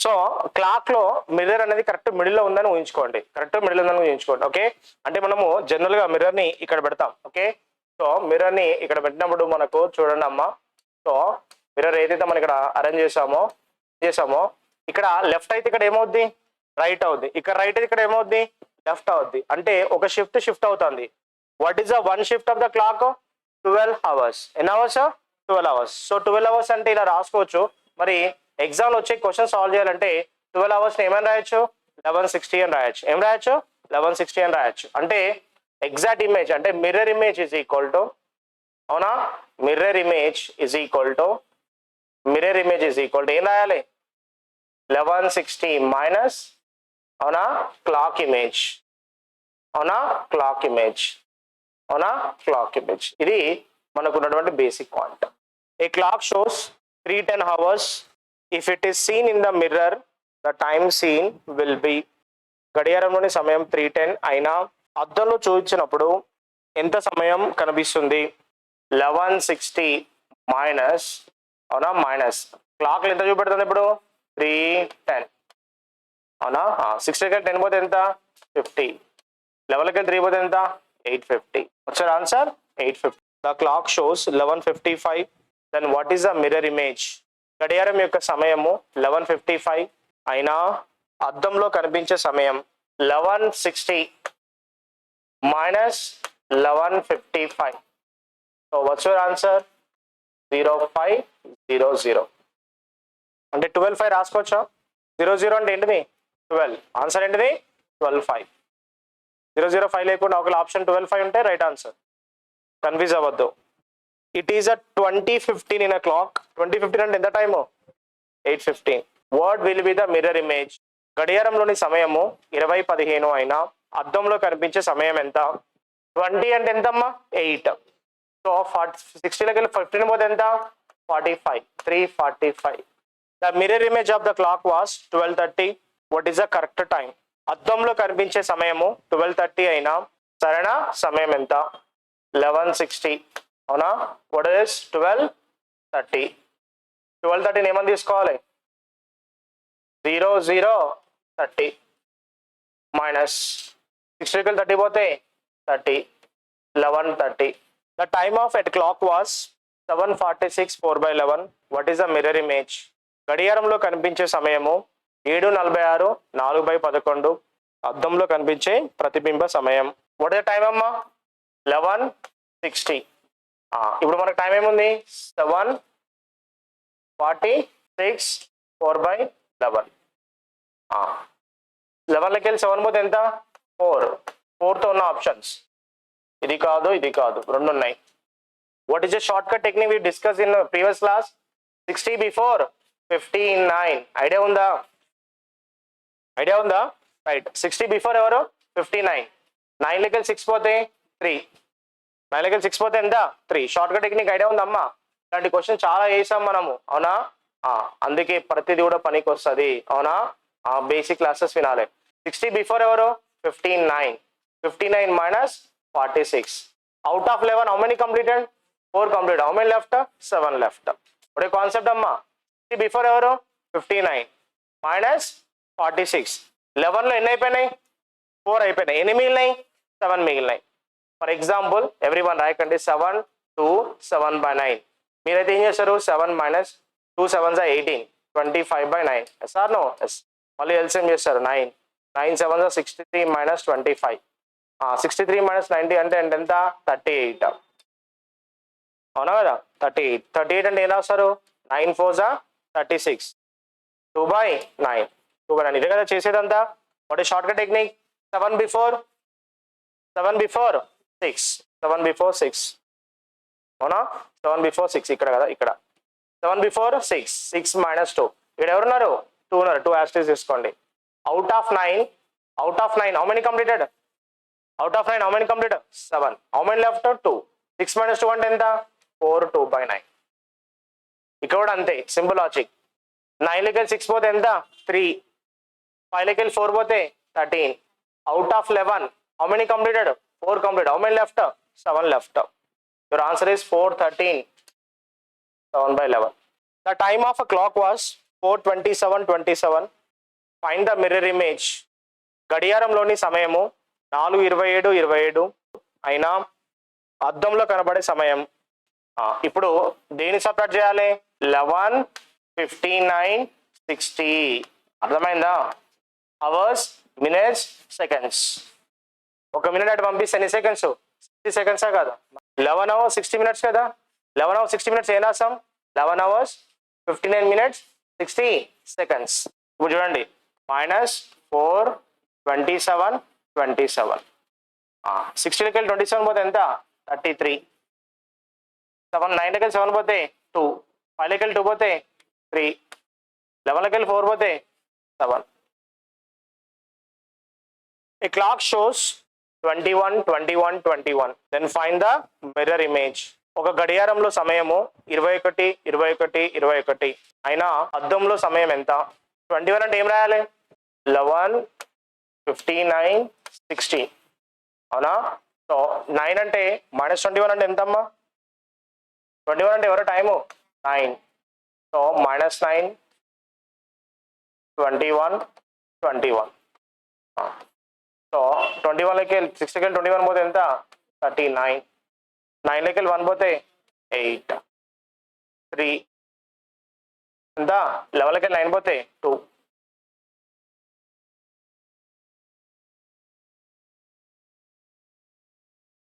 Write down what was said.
So clock లో mirror అనేది correct middle లో ఉందని ఊహించుకోండి, కరెక్ట్ మిడిల్ ఉందని ఊహించుకోండి. ఓకే, అంటే మనము జనరల్ గా మిర్రర్ ని ఇక్కడ పెడతాం. ఓకే, సో మిర్రర్ ని ఇక్కడ పెట్టినప్పుడు మనకు చూడండి అమ్మా, సో మిర్రర్ ఏదైతే మనం ఇక్కడ అరేంజ్ చేసామో ఇక్కడ లెఫ్ట్ అయితే ఇక్కడ ఏమవుద్ది, రైట్ అవుద్ది. ఇక్కడ రైట్ అయితే ఇక్కడ ఏమవుద్ది, లెఫ్ట్ అవుద్ది. అంటే ఒక షిఫ్ట్ అవుతుంది. What is the one shift of the clock? 12 hours. ఎన్ని అవర్స్? 12 అవర్స్. సో 12 అవర్స్ అంటే ఇలా రాసుకోవచ్చు. మరి ఎగ్జామ్ లో వచ్చే క్వశ్చన్ సాల్వ్ చేయాలంటే 12 అవర్స్ ఏమని రాయొచ్చు? 1160 అని రాయొచ్చు. ఏం రాయొచ్చు? 1160 అని రాయొచ్చు. అంటే ఎగ్జాక్ట్ ఇమేజ్ అంటే mirror image is equal to, అవునా, mirror image is equal to ఏం రాయాలి? 1160 మైనస్, అవునా, క్లాక్ ఇమేజ్, అవునా, క్లాక్ ఇమేజ్, అవునా, క్లాక్ ఇమేజ్. ఇది మనకు ఉన్నటువంటి basic point. A clock shows 3:10 hours. If it is seen in the mirror the time seen will be, గడియారంలోని సమయం 3:10 అయినా అద్దంలో చూపించినప్పుడు ఎంత సమయం కనిపిస్తుంది? 1160 మైనస్, అవునా, మైనస్ క్లాక్ ఎంత చూపెడుతుంది ఇప్పుడు? 3:10, అవునా. 60కి 10 పోతే ఎంత? 50. 11కి 3 పోతే ఎంత? 850. వచ్చారు answer 850. The clock shows 11:55. Then what is the mirror image? గడియారం యొక్క సమయము 11:55 అయినా అద్దంలో కనిపించే సమయం 1160 minus 11:55. So what's your answer? 0500. అంటే 12:5 రాసుకోవచ్చా? 00 అంటే ఏంటిది? 12. ఆన్సర్ ఏంటిది? 12:5. 005 లేకుండా ఒక ఆప్షన్ 12:5 ఉంటే రైట్ ఆన్సర్. కన్ఫ్యూజ్ అవ్వద్దు. It is 20:15 in a clock. 20:15 అంటే ఎంత time? 8:15. What will be the mirror image? గడియారంలోని సమయము 20:15 అయినా అద్దంలో కనిపించే సమయం ఎంత? 20 అంటే ఎంతమ్మా? 8. సో 60లోకి 15 పోతే ఎంత? 45. 3:45. The mirror image of the clock was 12:30. What is the correct time? అద్దంలో కనిపించే సమయము 12:30 అయినా సరైన సమయం ఎంత? 1160, అవునా. What is 12:30? 12:30 ఏమని తీసుకోవాలి? 00:30 మైనస్ 60కి 30 పోతే 30, 11:30. The time of at clock was 7:46. 4/11. What is the mirror image? గడియారంలో కనిపించే సమయము 7:46. 4/11. అద్దంలో కనిపించే ప్రతిబింబ సమయం. వాట్ ఇస్ ద టైం అమ్మా? 11:60. ఇప్పుడు మనకు టైం ఏముంది? 7:46. 4/11. 11లోకి వెళ్ళి 7 పోతే ఎంత? 4. 4తో ఉన్న ఆప్షన్స్ ఇది కాదు, ఇది కాదు, రెండు ఉన్నాయి. What is the short cut technique we discuss in previous class? 60 before 59. Idea ఉందా? రైట్. 60 బిఫోర్ ఎవరు? 59. 9లోకి వెళ్ళి 6 పోతే 3. 9లోకి వెళ్ళి 6 పోతే ఎంత? 3. షార్ట్ కట్ టెక్నిక్ ఐడియా ఉందమ్మా? ఇలాంటి క్వశ్చన్ చాలా వేసాం మనము, అవునా. అందుకే ప్రతిదీ కూడా పనికి వస్తుంది, అవునా. బేసిక్ క్లాసెస్ వినాలి. 60 బిఫోర్ ఎవరు? 59. 59 minus 46. Out of 11 how many completed? 4 complete. How many left? 7 left. Okay concept అమ్మా. 60 బిఫోర్ ఎవరు? 59 మైనస్ 46. 11లో ఎన్ని అయిపోయినాయి? 4 అయిపోయినాయి. ఎన్ని మిగిలినాయి? 7 మిగిలినాయి. ఫర్ ఎగ్జాంపుల్ ఎవ్రీ వన్ రాయకండి. 7 2 7/9. మీరైతే ఏం చేస్తారు? 7 minus 2 7s 18. 25/9. Yes or no? Yes. మళ్ళీ ఎల్సిఎం చేస్తారు. 9 9 7s 63 మైనస్ 25. 63 మైనస్ 90 అంటే ఎంత? 38. అవునా కదా? 38. 38 అంటే ఏం రాస్తారు? 9 4s 36. 2/9. 2/9. ఇదే కదా చేసేదంతా. What is short cut technique? 7 before 6. 7 before 6, అవునా. 7 బిఫోర్ 6 ఇక్కడ కదా, ఇక్కడ 7 బిఫోర్ 6. 6 మైనస్ 2. ఇక్కడ ఎవరున్నారు? 2 ఉన్నారు. 2 యాస్టీస్ తీసుకోండి. Out of 9 how many completed? Out of 9 how many completed? 7. How many left? 2. 6 minus 2 అంటే ఎంత? 4. 2/9. ఇక్కడ కూడా అంతే, సింపుల్ లాజిక్. 9లోకి వెళ్ళి 6 పోతే ఎంత? 3. 5లోకి వెళ్ళి 4 పోతే 13. Out of 11 how many completed? 4 complete. How many left? 7 left. Your answer is 4:13. 7/11. The time of a clock was 4:27:27. Find the mirror image. గడియారంలోని సమయము 4:27:27 అయినా అద్దంలో కనబడే సమయం. ఇప్పుడు దేని సబ్ట్రాక్ట్ చేయాలి? 11, 59, 60. అర్థమైందా? Hours, minutes, seconds. ఒక మినిట్ అటు పంపిస్తే ఎన్ని సెకండ్స్? 60 సెకండ్సా కాదా? 11 hours 60 minutes కదా. 11 hours 60 minutes ఏం రాస్తాం? 11 hours 59 minutes 60 seconds. ఇప్పుడు చూడండి, -4:27:27. 60 వెళ్ళి 27 పోతే ఎంత? 33. 9 7 పోతే 2. 5 2 పోతే 3. 11 4 పోతే 7. A clock shows 21, 21, 21. Then find the mirror image. ఒక గడియారంలో సమయము 21, 21, 21 అయినా అద్దంలో సమయం ఎంత? 21 అంటే ఏం రాయాలి? 11, 59, 60. అవునా? సో 9 అంటే -21 అంటే ఎంతమ్మా? 21 అంటే ఎవరో టైము 9. సో -9, 21, 21. సో 21 60 21 పోతే ఎంత? 39. 9 1 పోతే 8. 3 ఎంత? 11 9 పోతే 2.